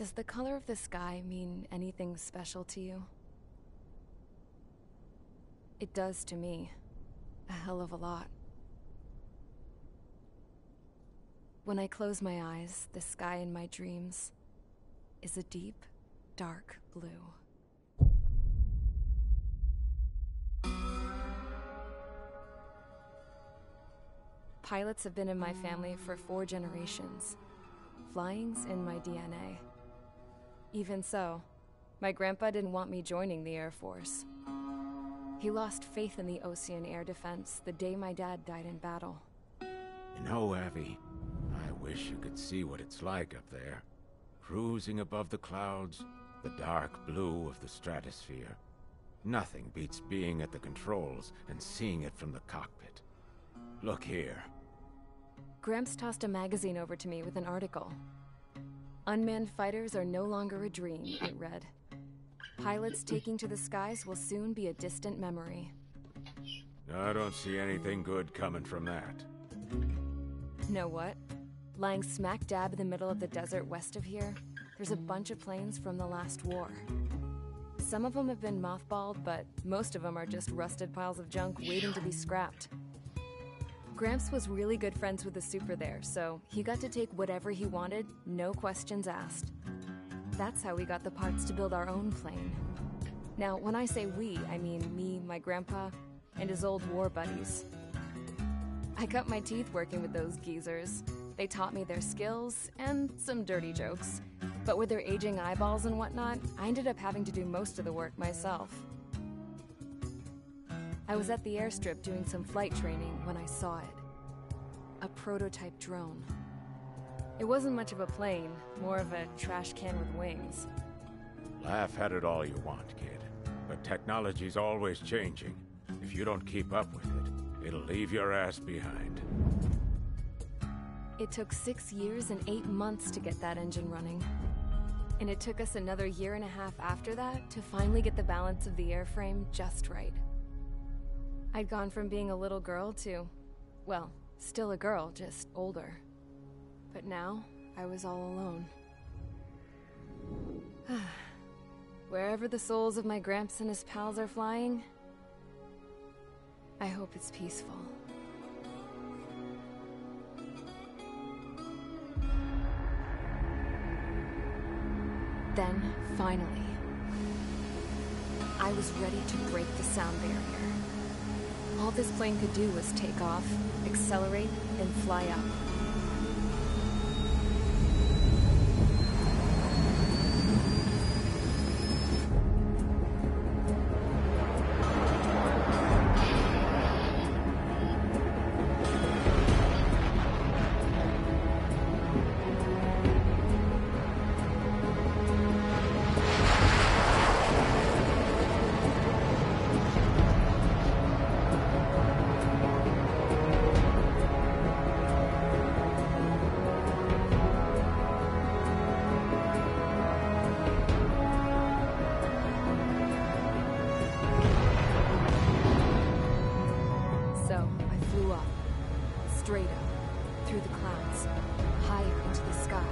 Does the color of the sky mean anything special to you? It does to me. A hell of a lot. When I close my eyes, the sky in my dreams is a deep, dark blue. Pilots have been in my family for 4 generations. Flying's in my DNA. Even so, my grandpa didn't want me joining the Air Force. He lost faith in the Osean Air Defense the day my dad died in battle. You know, Abby, I wish you could see what it's like up there. Cruising above the clouds, the dark blue of the stratosphere. Nothing beats being at the controls and seeing it from the cockpit. Look here. Gramps tossed a magazine over to me with an article. Unmanned fighters are no longer a dream, it read. Pilots taking to the skies will soon be a distant memory. I don't see anything good coming from that. Know what? Lying smack dab in the middle of the desert west of here, there's a bunch of planes from the last war. Some of them have been mothballed, but most of them are just rusted piles of junk waiting to be scrapped. Gramps was really good friends with the super there, so he got to take whatever he wanted, no questions asked. That's how we got the parts to build our own plane. Now, when I say we, I mean me, my grandpa, and his old war buddies. I cut my teeth working with those geezers. They taught me their skills, and some dirty jokes. But with their aging eyeballs and whatnot, I ended up having to do most of the work myself. I was at the airstrip doing some flight training when I saw it. A prototype drone. It wasn't much of a plane, more of a trash can with wings. Laugh at it all you want, kid. But technology's always changing. If you don't keep up with it, it'll leave your ass behind. It took 6 years and 8 months to get that engine running. And it took us another 1.5 years after that to finally get the balance of the airframe just right. I'd gone from being a little girl to, well, still a girl, just older. But now, I was all alone. Wherever the souls of my Gramps and his pals are flying, I hope it's peaceful. Then, finally, I was ready to break the sound barrier. All this plane could do was take off, accelerate, and fly up. Straight up, through the clouds, higher into the sky.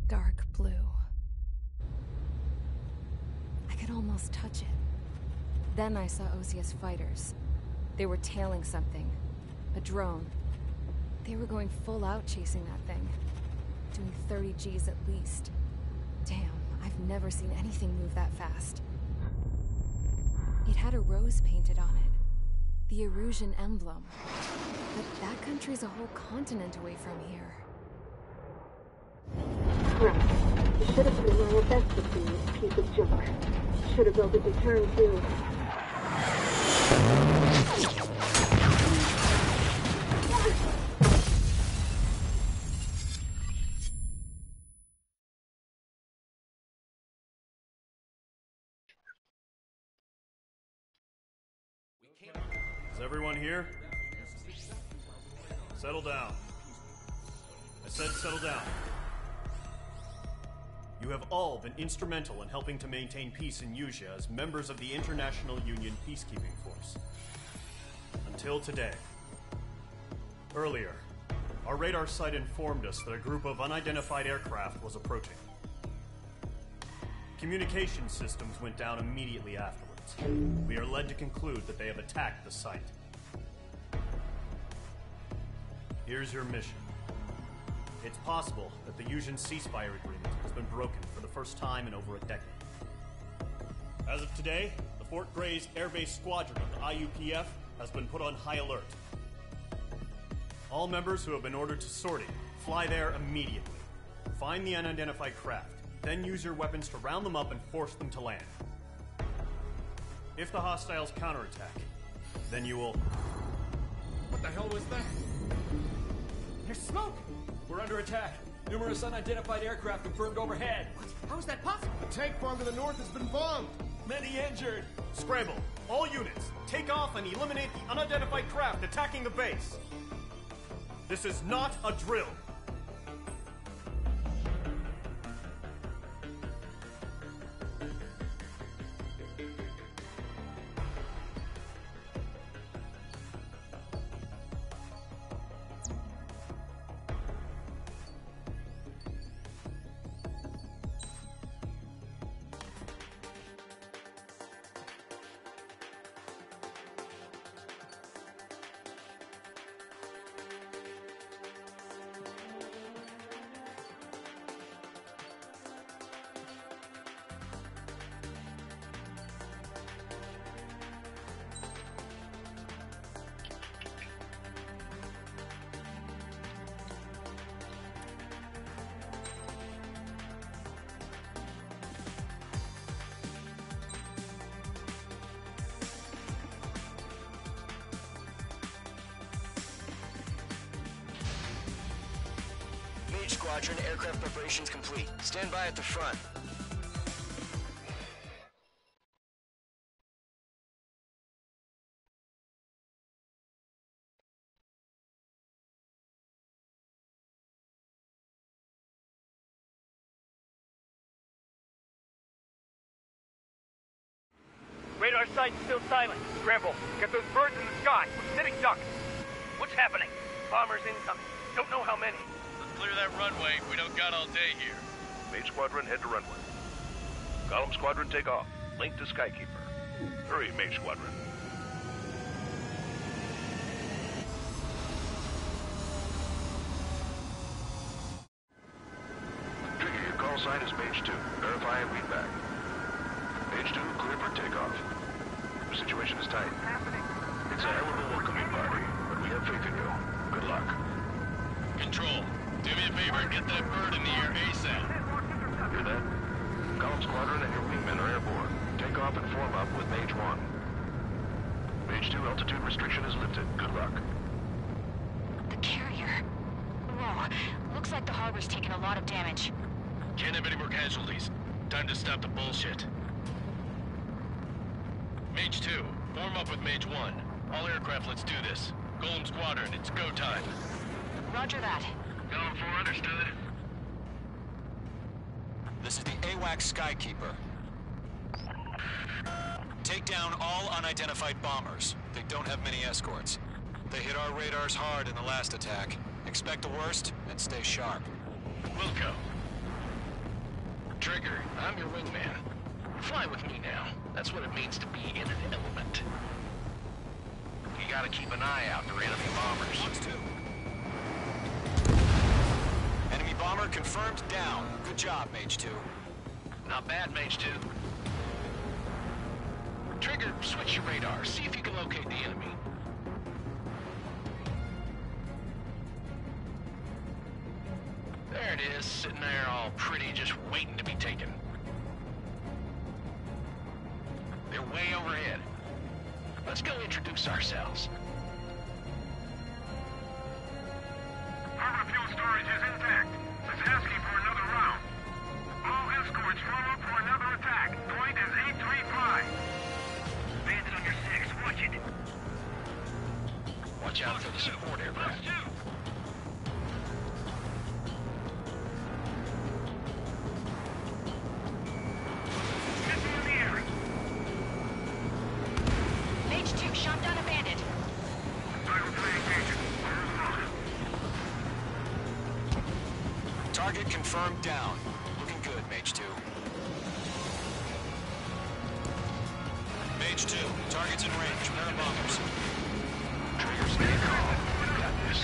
Dark blue. I could almost touch it. Then I saw Osea's fighters. They were tailing something. A drone. They were going full out chasing that thing. Doing 30 Gs at least. Damn, I've never seen anything move that fast. It had a rose painted on it. The Erusian emblem. But that country's a whole continent away from here. Right. You should have been doing your best to see this piece of junk. Should have built a deterrent too. Is everyone here? Settle down. I said settle down. You have all been instrumental in helping to maintain peace in Usea as members of the International Union Peacekeeping Force. Until today. Earlier, Our radar site informed us that a group of unidentified aircraft was approaching. Communication systems went down immediately afterwards. We are led to conclude that they have attacked the site. Here's your mission. It's possible that the Yuuzhan ceasefire agreement has been broken for the first time in over a decade. As of today, the Fort Grays Air Base Squadron of the IUPF has been put on high alert. All members who have been ordered to sortie, fly there immediately. Find the unidentified craft, then use your weapons to round them up and force them to land. If the hostiles counterattack, then you will... What the hell was that? There's smoke! We're under attack. Numerous unidentified aircraft confirmed overhead. What? How is that possible? The tank farm to the north has been bombed! Many injured. Scramble! All units, take off and eliminate the unidentified craft attacking the base! This is not a drill! Squadron, aircraft preparations complete. Stand by at the front. Radar site's still silent. Scramble. Get those birds in the sky. We're sitting ducks. What's happening? Bombers incoming. Don't know how many. Clear that runway. We don't got all day here. Mage Squadron, head to runway. Column Squadron, take off. Link to Skykeeper. Hurry, Mage Squadron. Trigger, your call sign is Mage 2. Verify and read back. Mage 2, clear for takeoff. The situation is tight. It's a hell of a welcoming party, but we have faith in you. Good luck. Control. Do me a favor and get that bird in the air ASAP. Hear that? Column Squadron and your wingmen are airborne. Take off and form up with Mage 1. Mage 2, altitude restriction is lifted. Good luck. The carrier. Whoa. Looks like the harbor's taken a lot of damage. Can't have any more casualties. Time to stop the bullshit. Mage 2, form up with Mage 1. All aircraft, let's do this. Golem Squadron, it's go time. Roger that. Column 4, understood. This is the AWACS Skykeeper. Take down all unidentified bombers. They don't have many escorts. They hit our radars hard in the last attack. Expect the worst and stay sharp. Wilco. Trigger, I'm your wingman. Fly with me now. That's what it means to be in an element. You gotta keep an eye out for enemy bombers. Wants to. Enemy bomber confirmed down. Good job, Mage 2. Not bad, Mage 2. Trigger, switch your radar. See if you can locate the enemy. There it is, sitting there all pretty, just waiting to be taken. They're way overhead. Let's go introduce ourselves. Harbor fuel storage is intact. It's asking for another round. All escorts form up for another attack. Point is 835. Bandit on your 6. Watch it. Watch out for the support aircraft. Mage 2 shot down a bandit. Target confirmed down. Looking good, Mage 2. Mage 2, target's in range. Pair of bombers. Trigger, stay calm. You got this.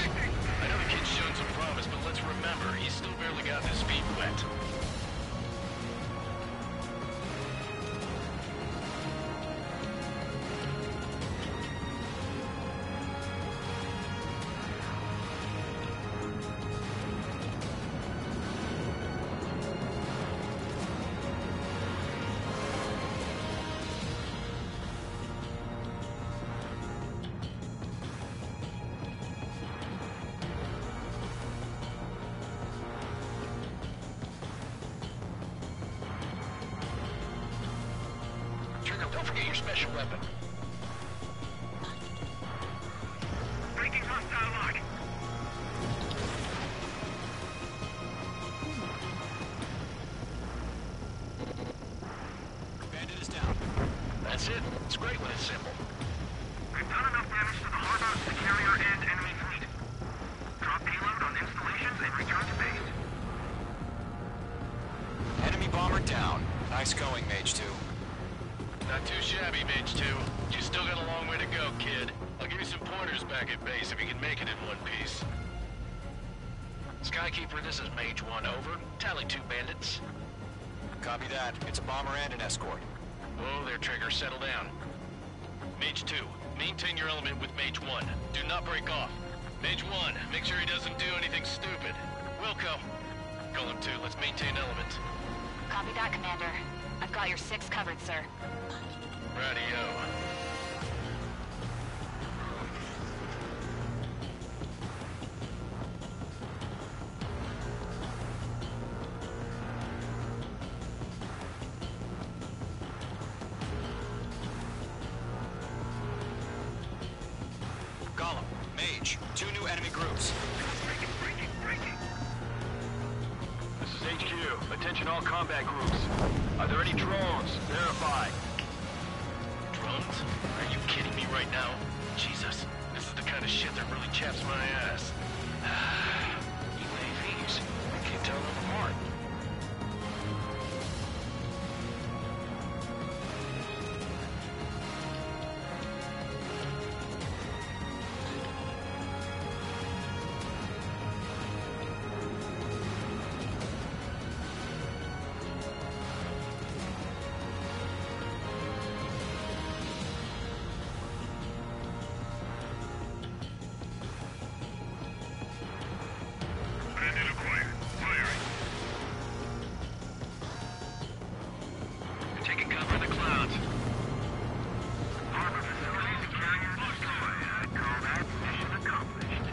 I know the kid's shown some promise, but let's remember, he's still barely gotten his feet wet. Don't forget your special weapon. Breaking hostile lock. Bandit is down. That's it. It's great when it's simple. We've done enough damage to the harbor, the carrier, and enemy fleet. Drop payload on installations and return to base. Enemy bomber down. Nice going, Mage 2. Not too shabby, Mage 2. You still got a long way to go, kid. I'll give you some pointers back at base if you can make it in one piece. Skykeeper, this is Mage 1, over. Tally 2 bandits. Copy that. It's a bomber and an escort. Whoa there, Trigger. Settle down. Mage 2, maintain your element with Mage 1. Do not break off. Mage 1, make sure he doesn't do anything stupid. Wilco. Call him 2. Let's maintain element. Copy that, Commander. I've got your 6 covered, sir. Radio. Gollum, Mage, 2 new enemy groups. This is HQ. Attention all combat groups. Are there any drones? Verify. Drones? Are you kidding me right now? Jesus, this is the kind of shit that really chaps my ass. UAVs. I can't tell them apart. Bandit acquired. Firing. Taking cover in the clouds. Harbor facilities and carriers destroyed. I'd call that mission accomplished.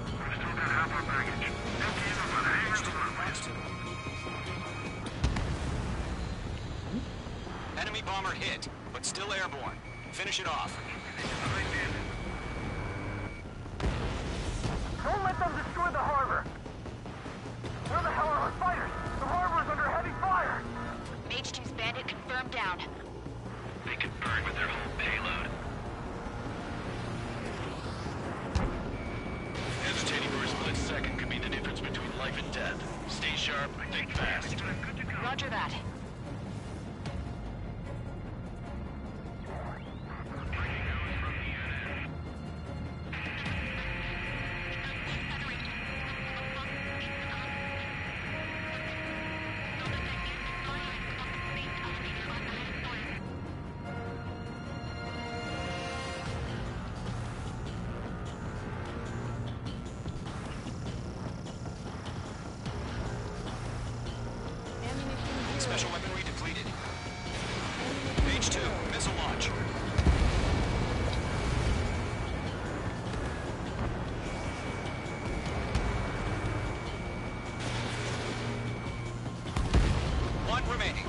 We've still got half our baggage. Empty in about hangers and runways. Enemy bomber hit, but still airborne. Finish it off. Don't let them destroy the harbor! Where the hell are our fighters? The harbor's under heavy fire! Mage 2's bandit confirmed down. They could burn with their whole payload. Hesitating for a split second could be the difference between life and death. Stay sharp, think fast. Roger that. Special weaponry depleted. Mage 2, missile launch. One remaining.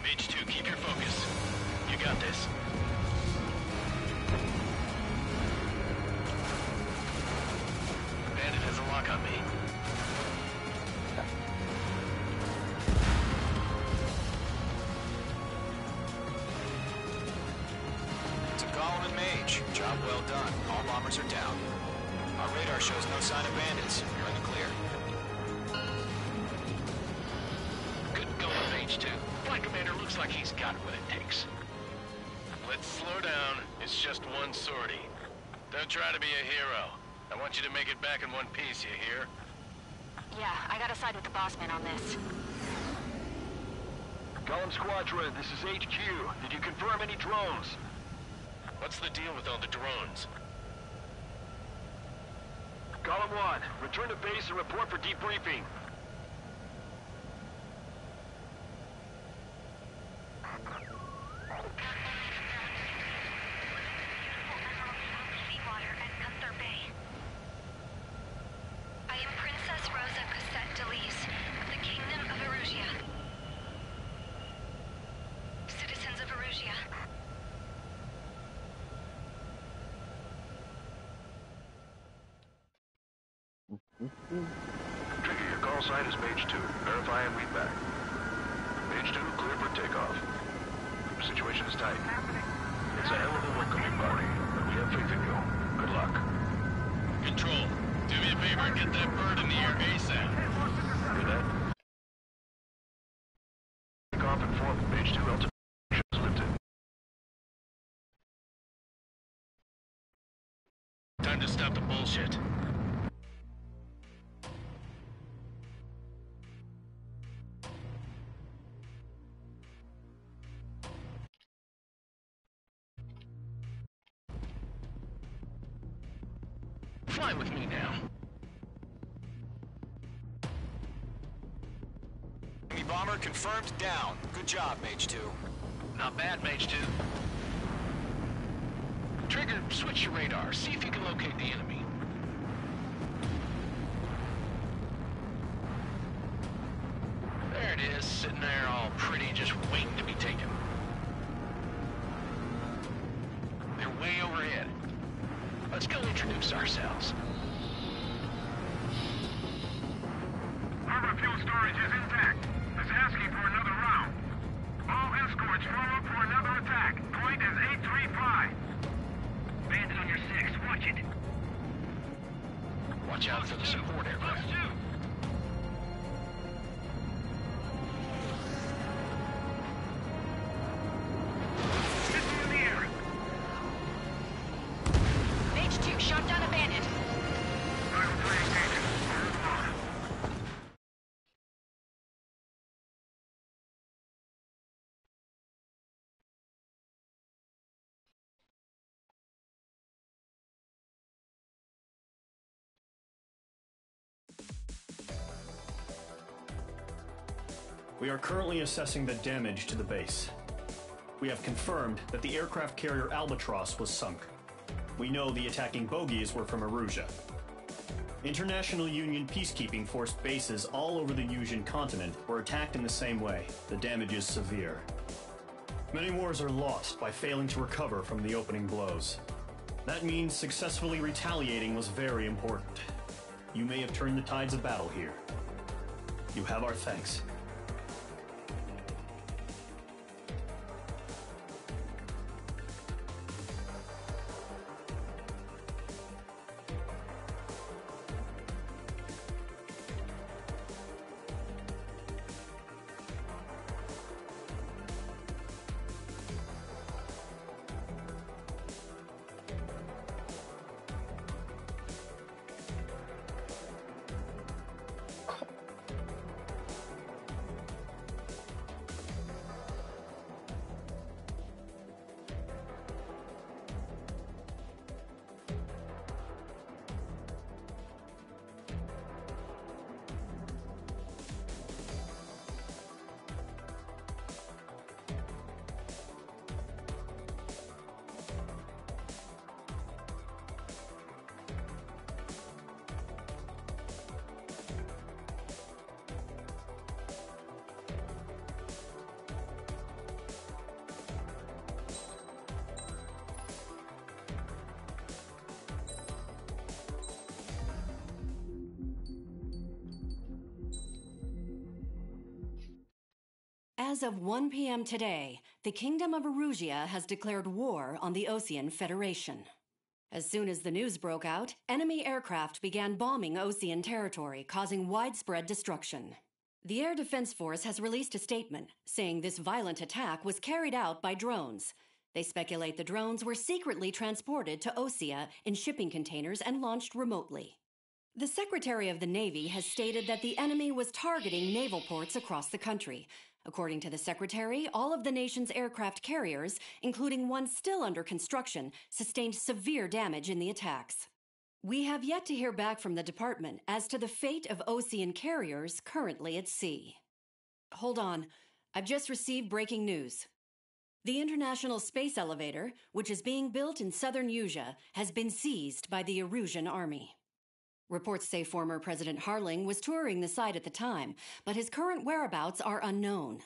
Mage 2, keep your focus. You got this. Bandit has a lock on me. Gollum and Mage, job well done. All bombers are down. Our radar shows no sign of bandits. You're in the clear. got what it takes. Let's slow down. It's just one sortie. Don't try to be a hero. I want you to make it back in one piece, you hear? Yeah, I gotta side with the boss man on this. Column Squadron, this is HQ. Did you confirm any drones? What's the deal with all the drones? Column 1, return to base and report for debriefing. Seawater at Gunther Bay. I am Princess Rosa Cassette Delise of the Kingdom of Erusia. Citizens of Erusia. Trigger, your call sign is Mage 2. Verify and read back. Mage 2, clear for takeoff. The situation is tight. It's a hell of a welcoming party, but we have faith in you. Good luck. Control, do me a favor and get that bird in the air ASAP. Hear that? Takeoff and form. Mage 2, altitude is lifted. Time to stop the bullshit. Fly with me now. Enemy bomber confirmed down. Good job, Mage 2. Not bad, Mage 2. Trigger, switch your radar. See if you can locate the enemy. There it is, sitting there all pretty, just waiting to be taken. They're way overhead. Let's go introduce ourselves. Harbor fuel storage is intact. It's asking for another round. All escorts form up for another attack. Point is 835. Bandit on your 6. Watch it. Watch out for the support aircraft. Close 2. Missile in the air. Mage 2 shot down a bandit. Final play engagement. We are currently assessing the damage to the base. We have confirmed that the aircraft carrier Albatross was sunk. We know the attacking bogies were from Erusia. International Union peacekeeping force bases all over the Yusian continent were attacked in the same way. The damage is severe. Many wars are lost by failing to recover from the opening blows. That means successfully retaliating was very important. You may have turned the tides of battle here. You have our thanks. As of 1 p.m. today, the Kingdom of Erusia has declared war on the Osean Federation. As soon as the news broke out, enemy aircraft began bombing Osean territory, causing widespread destruction. The Air Defense Force has released a statement saying this violent attack was carried out by drones. They speculate the drones were secretly transported to Osea in shipping containers and launched remotely. The Secretary of the Navy has stated that the enemy was targeting naval ports across the country. According to the Secretary, all of the nation's aircraft carriers, including one still under construction, sustained severe damage in the attacks. We have yet to hear back from the department as to the fate of Osean carriers currently at sea. Hold on. I've just received breaking news. The International Space Elevator, which is being built in southern Usea, has been seized by the Erusian Army. Reports say former President Harling was touring the site at the time, but his current whereabouts are unknown.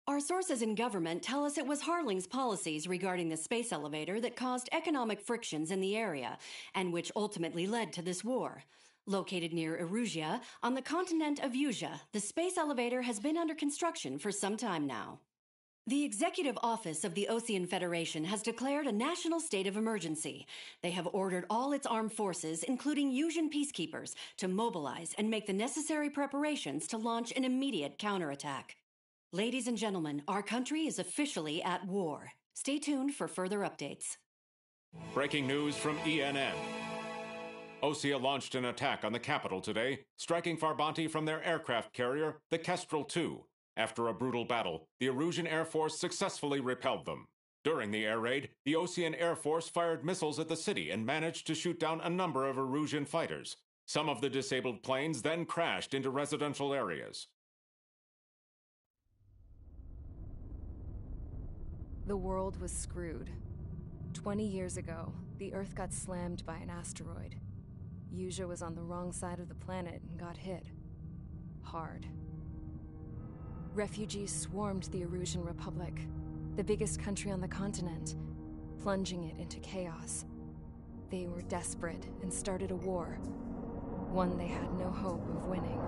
Our sources in government tell us it was Harling's policies regarding the space elevator that caused economic frictions in the area, and which ultimately led to this war. Located near Erusea, on the continent of Usea, the space elevator has been under construction for some time now. The Executive Office of the Osean Federation has declared a national state of emergency. They have ordered all its armed forces, including Usian peacekeepers, to mobilize and make the necessary preparations to launch an immediate counterattack. Ladies and gentlemen, our country is officially at war. Stay tuned for further updates. Breaking news from ENN. Osea launched an attack on the capital today, striking Farbanti from their aircraft carrier, the Kestrel II. After a brutal battle, the Erusian Air Force successfully repelled them. During the air raid, the Osean Air Force fired missiles at the city and managed to shoot down a number of Erusian fighters. Some of the disabled planes then crashed into residential areas. The world was screwed. 20 years ago, the Earth got slammed by an asteroid. Usea was on the wrong side of the planet and got hit. Hard. Refugees swarmed the Erusian Republic, the biggest country on the continent, plunging it into chaos. They were desperate and started a war, one they had no hope of winning.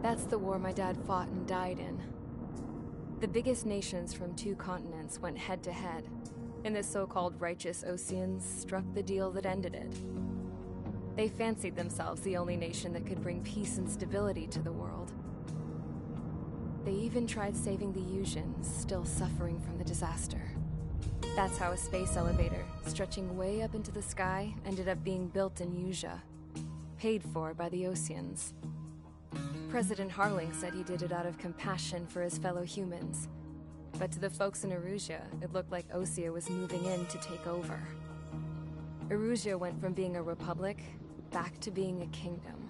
That's the war my dad fought and died in. The biggest nations from 2 continents went head-to-head, and the so-called righteous Oseans struck the deal that ended it. They fancied themselves the only nation that could bring peace and stability to the world. They even tried saving the Usians, still suffering from the disaster. That's how a space elevator, stretching way up into the sky, ended up being built in Usea, paid for by the Oseans. President Harling said he did it out of compassion for his fellow humans. But to the folks in Erusea, it looked like Osea was moving in to take over. Erusea went from being a republic back to being a kingdom.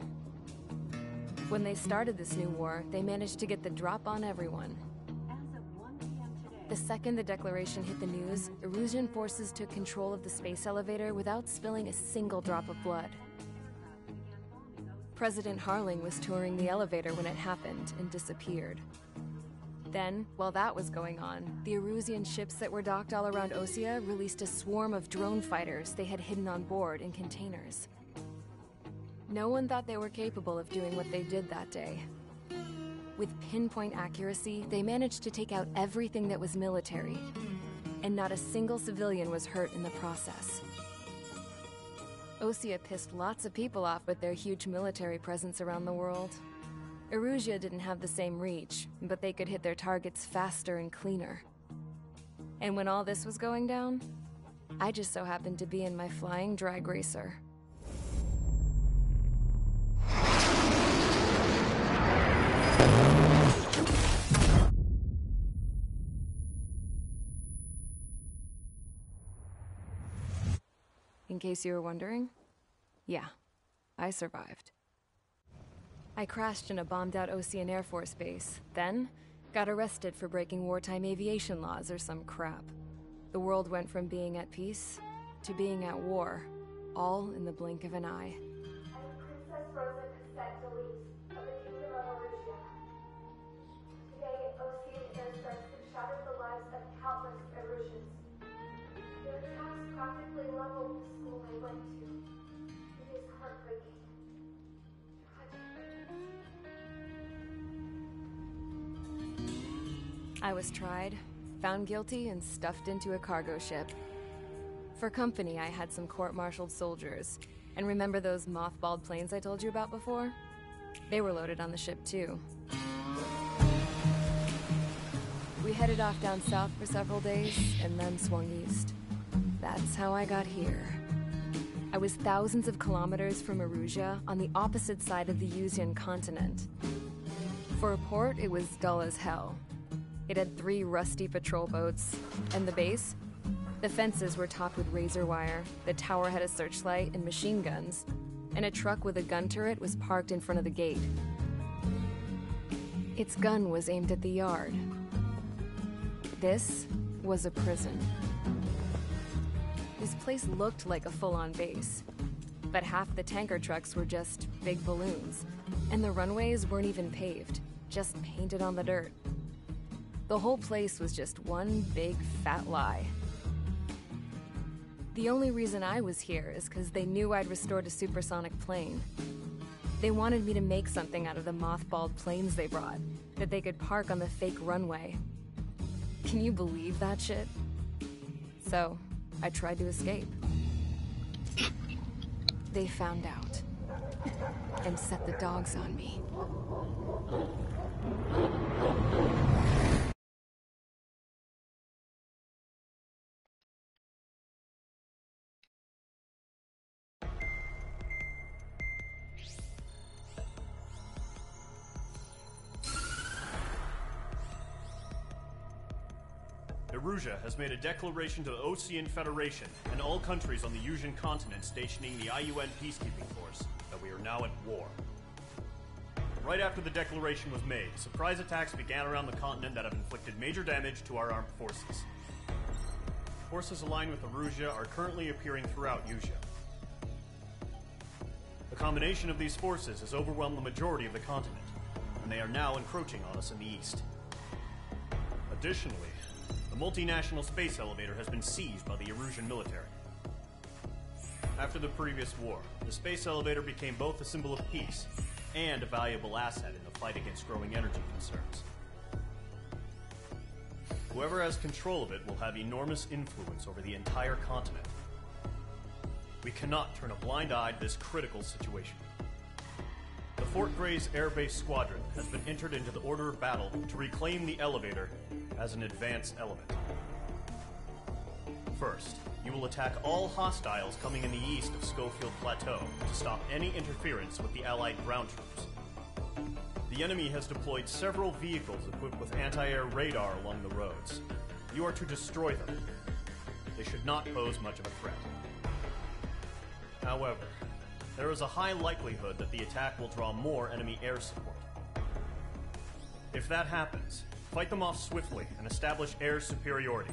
When they started this new war, they managed to get the drop on everyone. The second the declaration hit the news, Erusian forces took control of the space elevator without spilling a single drop of blood. President Harling was touring the elevator when it happened and disappeared. Then, while that was going on, the Erusian ships that were docked all around Osea released a swarm of drone fighters they had hidden on board in containers. No one thought they were capable of doing what they did that day. With pinpoint accuracy, they managed to take out everything that was military, and not a single civilian was hurt in the process. Osea pissed lots of people off with their huge military presence around the world. Erusea didn't have the same reach, but they could hit their targets faster and cleaner. And when all this was going down, I just so happened to be in my flying drag racer. In case you were wondering, yeah, I survived. I crashed in a bombed-out Osean Air Force base, then got arrested for breaking wartime aviation laws or some crap. The world went from being at peace to being at war, all in the blink of an eye. Princess Rosa Cassette Delise of the Kingdom of Erusea. Today, Osean airstrikes have shattered the lives of countless Erusians. Their attacks practically leveled the school they went to. It is heartbreaking. I was tried, found guilty, and stuffed into a cargo ship. For company, I had some court-martialed soldiers. And remember those mothballed planes I told you about before? They were loaded on the ship, too. We headed off down south for several days, and then swung east. That's how I got here. I was thousands of kilometers from Erusia, on the opposite side of the Yuzian continent. For a port, it was dull as hell. It had 3 rusty patrol boats, and the base? The fences were topped with razor wire, the tower had a searchlight and machine guns, and a truck with a gun turret was parked in front of the gate. Its gun was aimed at the yard. This was a prison. This place looked like a full-on base, but half the tanker trucks were just big balloons, and the runways weren't even paved, just painted on the dirt. The whole place was just one big fat lie. The only reason I was here is because they knew I'd restored a supersonic plane. They wanted me to make something out of the mothballed planes they brought, that they could park on the fake runway. Can you believe that shit? So, I tried to escape. They found out, and set the dogs on me. Erusia has made a declaration to the Osean Federation and all countries on the Yuzian continent stationing the IUN peacekeeping force that we are now at war. Right after the declaration was made, surprise attacks began around the continent that have inflicted major damage to our armed forces. Forces aligned with Erusia are currently appearing throughout Yusia. The combination of these forces has overwhelmed the majority of the continent, and they are now encroaching on us in the east. Additionally, the multinational space elevator has been seized by the Erusian military. After the previous war, the space elevator became both a symbol of peace and a valuable asset in the fight against growing energy concerns. Whoever has control of it will have enormous influence over the entire continent. We cannot turn a blind eye to this critical situation. The Fort Gray's Air Base Squadron has been entered into the order of battle to reclaim the elevator as an advance element. First, you will attack all hostiles coming in the east of Schofield Plateau to stop any interference with the Allied ground troops. The enemy has deployed several vehicles equipped with anti-air radar along the roads. You are to destroy them. They should not pose much of a threat. However, there is a high likelihood that the attack will draw more enemy air support. If that happens, fight them off swiftly and establish air superiority.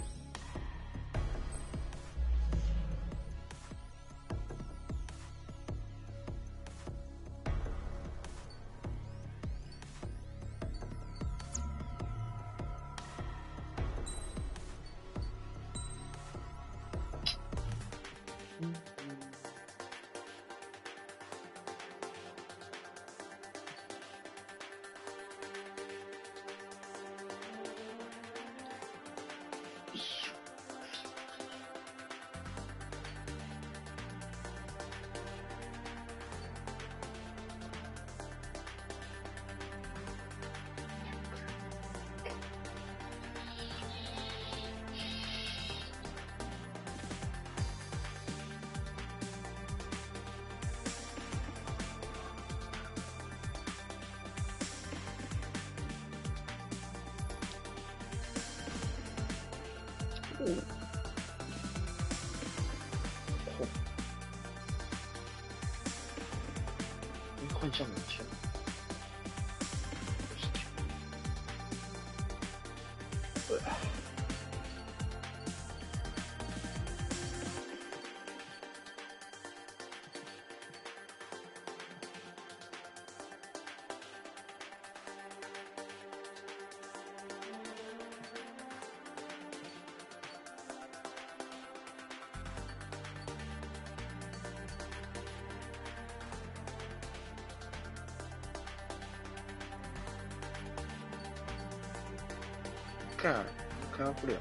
幻象明确。对。开不了。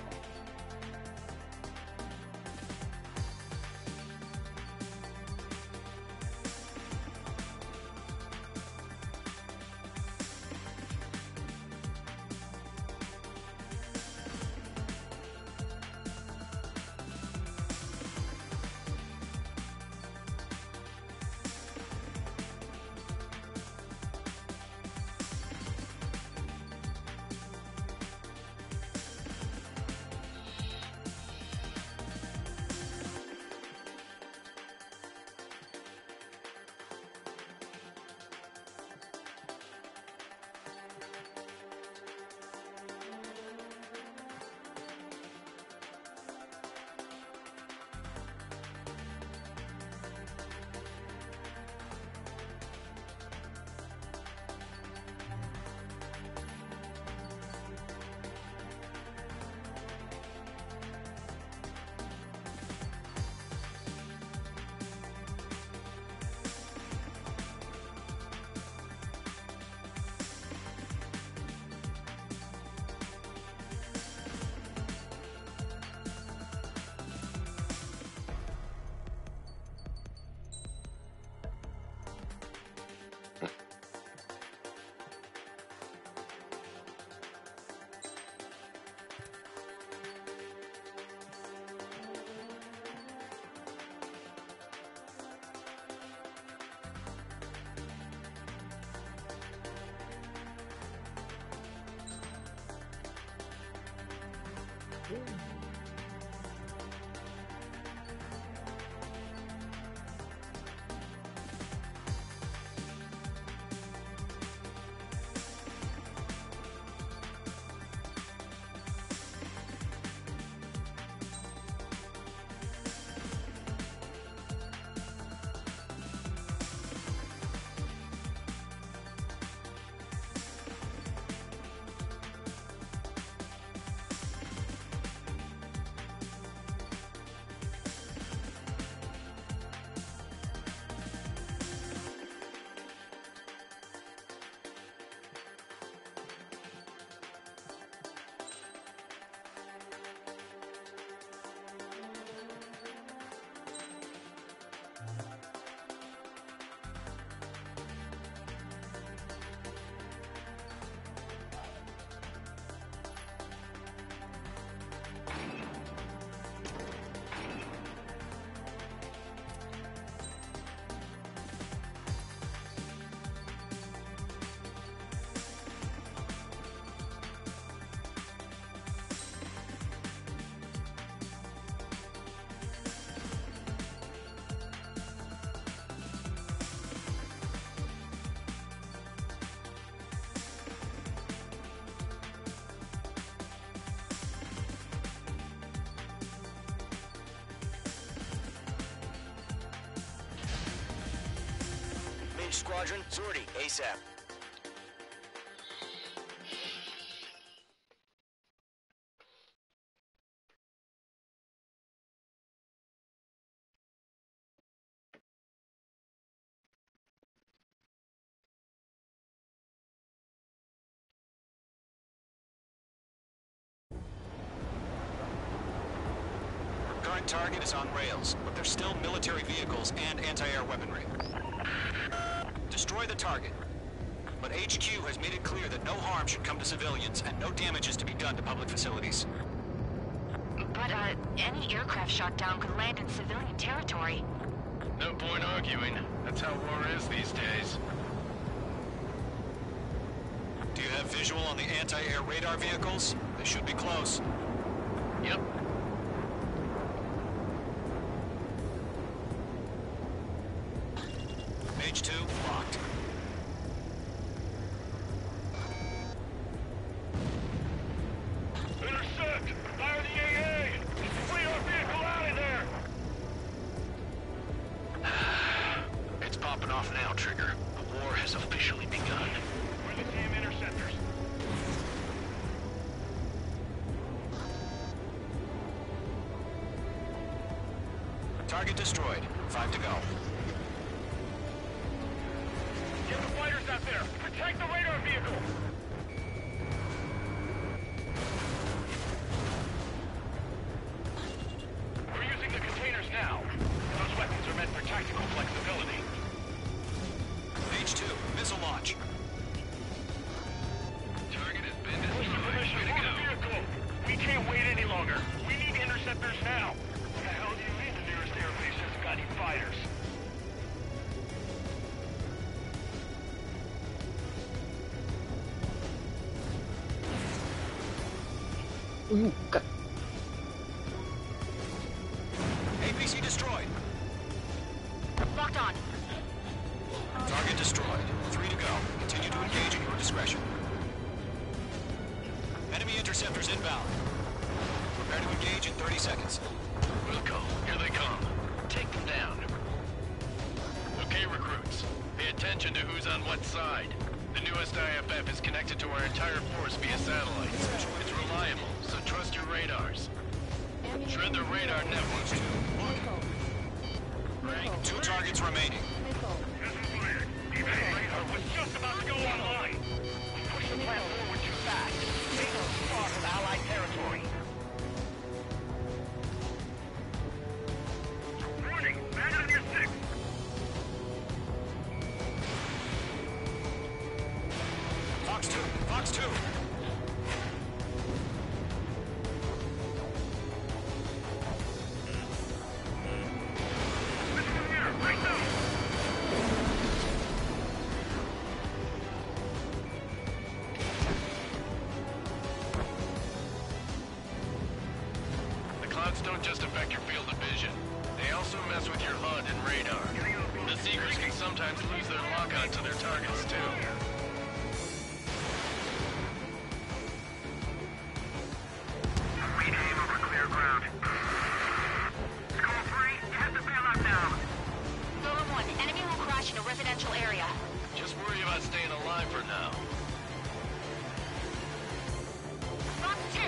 Squadron, sortie, ASAP. Current target is on rails, but there's still military vehicles and anti-air weaponry. Destroy the target. But HQ has made it clear that no harm should come to civilians and no damage is to be done to public facilities. But, any aircraft shot down could land in civilian territory. No point arguing. That's how war is these days. Do you have visual on the anti-air radar vehicles? They should be close. Yep. Mage 2, locked. Intercept! Fire the AA! Flee our vehicle out of there! It's popping off now, Trigger. The war has officially begun. We're the damn interceptors. Target destroyed. 5 to go. Get the fighters out there! Protect the radar vehicle! We're using the containers now. Those weapons are meant for tactical flexibility. Mage 2, missile launch. Target has been destroyed. Permission for the vehicle! We can't wait any longer. We need interceptors now. What the hell do you mean the nearest airbase hasn't got any fighters? APC destroyed. Locked on. Target destroyed. 3 to go. Continue to engage at your discretion. Enemy interceptors inbound. Prepare to engage in 30 seconds. Wilco, here they come. Take them down. Okay, recruits. Pay attention to who's on what side. The newest IFF is connected to our entire force via satellite. It's reliable, so trust your radars. Shred the radar networks. Rank, 2 targets remaining. Radar was just about to go online. We pushed the plan forward too fast. Fatal start of Allied territory. Warning, man on your 6. Fox 2, Fox 2. targets don't just affect your field of vision. They also mess with your HUD and radar. The Seekers can sometimes lose their lock-on to their targets, too. We aim over clear ground. School 3, you have to bail out now. Golem 1, enemy will crash in a residential area. Just worry about staying alive for now. Fox 2.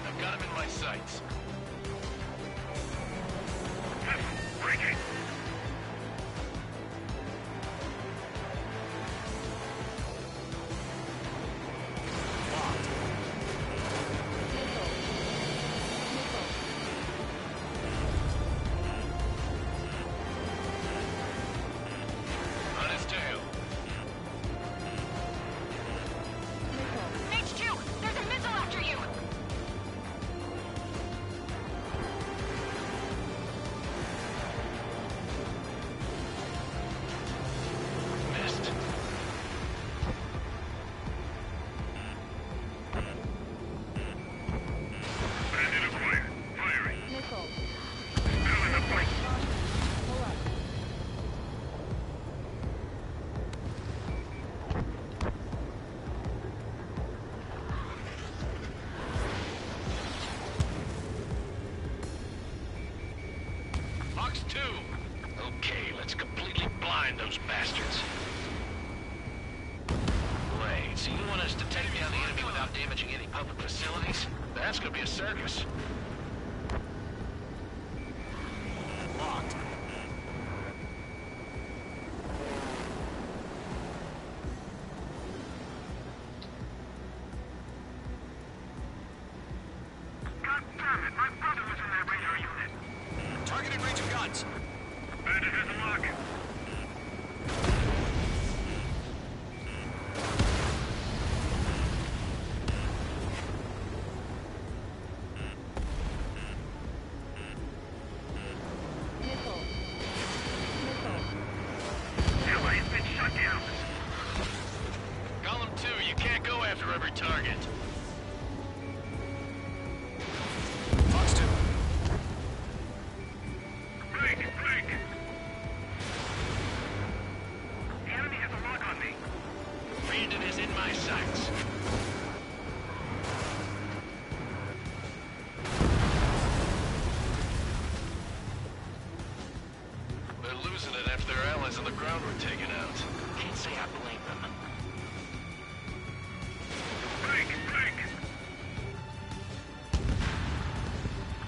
I've got him in my sights. Breaking. On his tail. Mage 2, there's a missile after you. Missed. Bandit acquired. Firing. Still in the fight. Fox 2. Okay, let's completely blind those bastards. Great. So you want us to take down the enemy without damaging any public facilities? That's gonna be a circus. Locked. God damn it, my brother was in that radar unit. Target in range of guns. Bandit has a lock. The alliance been shut down. Golem 2, you can't go after every target. Fox 2. Blake! The enemy has a lock on me. Bandit is in my sights. They're losing it after their allies on the ground were taken out. Can't say I blame them. Blake!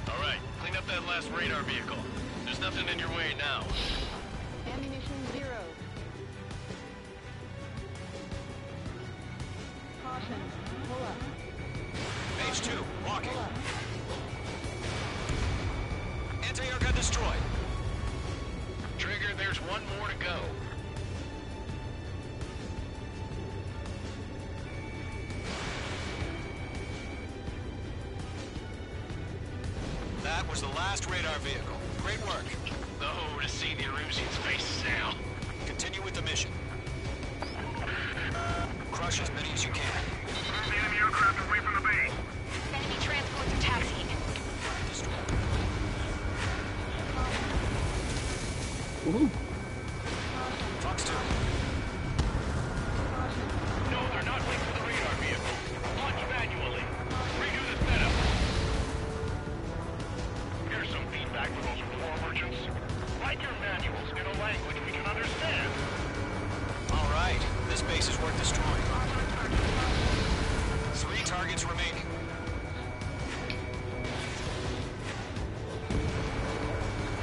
All right, clean up that last radar vehicle. There's nothing in your way now. Ammunition 0. Caution. Pull up. Mage 2, walking. Anti-air gun destroyed. Trigger, there's one more to go. That was the last radar vehicle. Great work. Oh, to see the Erusians' faces now. Continue with the mission. Crush as many as you can. Move the enemy aircraft away from the base. Enemy transports are taxiing. Fox 2. No, they're not linked to the radar vehicle. Launch manually. Redo the setup. Here's some feedback for those war merchants. Write your manuals in a language we can understand. All right. This base is worth destroying. 3 targets remaining.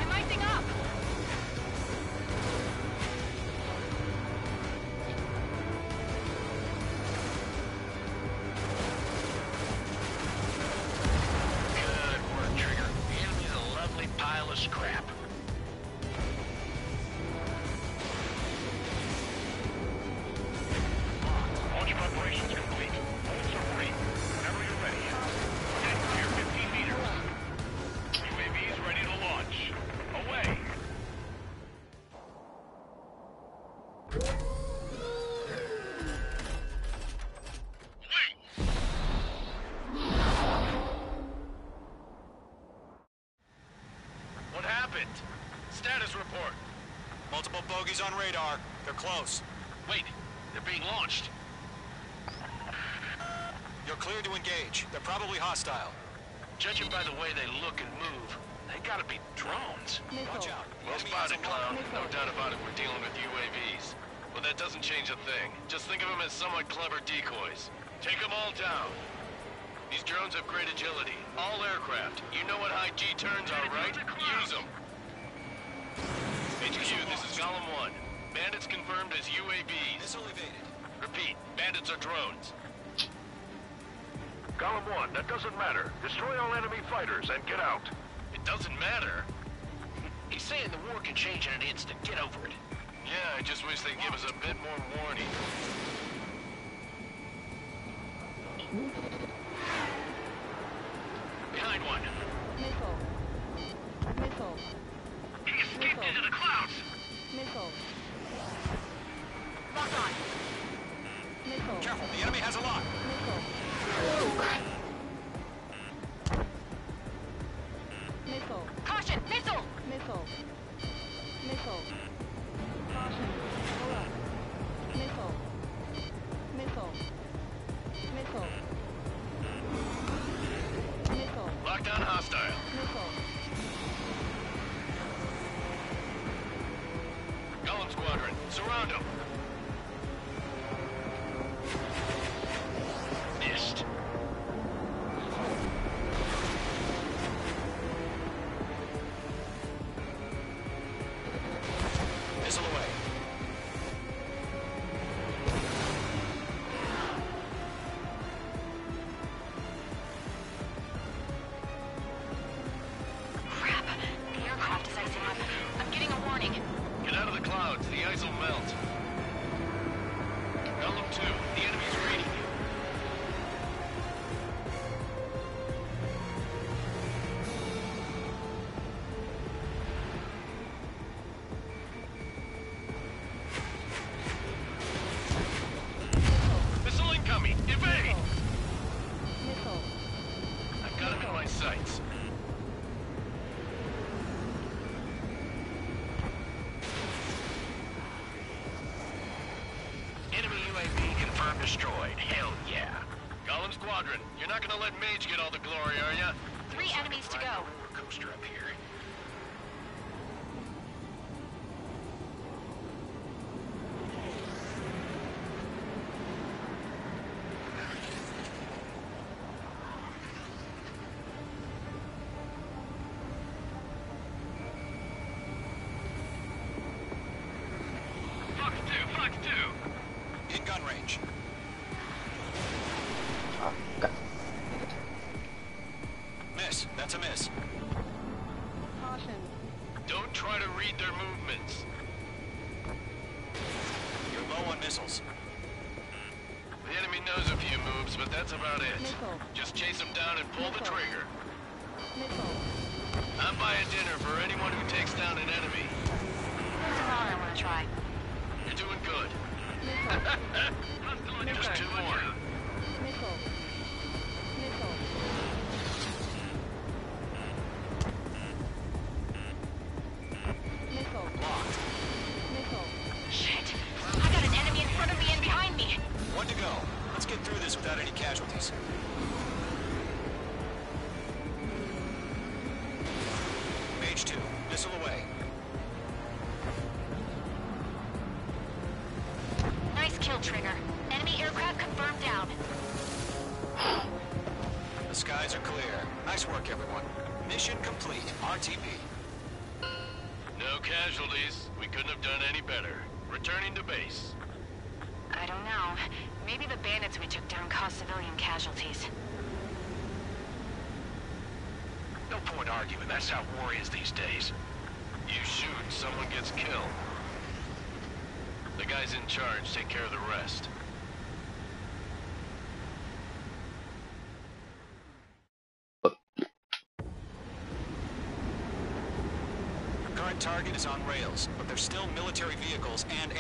I'm icing up. Good work, Trigger. The enemy's a lovely pile of scrap. Launch preparations complete. Holds are free. Whenever you're ready. Multiple bogies on radar. They're close. Wait, they're being launched. You're clear to engage. They're probably hostile. Judging by the way they look and move, they gotta be drones. Watch out. Well spotted, Clown. No doubt about it, we're dealing with UAVs. But that doesn't change a thing. Just think of them as somewhat clever decoys. Take them all down. These drones have great agility. All aircraft. You know what high G turns are, right? Use them. HQ, this is Golem 1. Bandits confirmed as UAVs. Missile evaded. Repeat, bandits are drones. Golem 1, that doesn't matter. Destroy all enemy fighters and get out. It doesn't matter? He's saying the war can change in an instant. Get over it. Yeah, I just wish they'd give us a bit more warning. Behind one. Missile. Missile. He escaped into the clouds. Missile. Lock on. Missile. Careful, the enemy has a lock. Missile. Missile. Caution! Missile! Missile. Missile. Caution. Pull up. Missile. Missile. Missile. Missile. Lockdown hostile. Missile. Golem Squadron, surround them. Missed. Missile away. Crap. The aircraft is icing up. I'm getting a warning. Get out of the clouds, the ice will melt. Golem 2, the enemy's reading you. Missile incoming! Evade! Missile. I've got him in my sights. Enemy UAV confirmed destroyed. Hell yeah. Golem Squadron, you're not gonna let Mage get all the glory, are ya? 3 enemies to go. Roller coaster up here. Fox 2! In gun range. Ah, God. Miss. That's a miss. Caution. Don't try to read their movements. You're low on missiles. The enemy knows a few moves, but that's about it. Missile. Just chase them down and pull the Missile. trigger. Missile. I'm buying dinner for anyone who takes down an enemy. There's another I want to try. You're doing good. Missile. Just 2 more. Missile. Missile. Missile. Locked. Missile. Shit. I got an enemy in front of me and behind me. One to go. Let's get through this without any casualties. Mage 2. Missile away. Nice kill, Trigger. Enemy aircraft confirmed down. The skies are clear. Nice work, everyone. Mission complete. RTB. No casualties. We couldn't have done any better. Returning to base. I don't know. Maybe the bandits we took down caused civilian casualties. No point arguing. That's how war is these days. You shoot, someone gets killed. The guys in charge take care of the rest. Current target is on rails, but there's still military vehicles and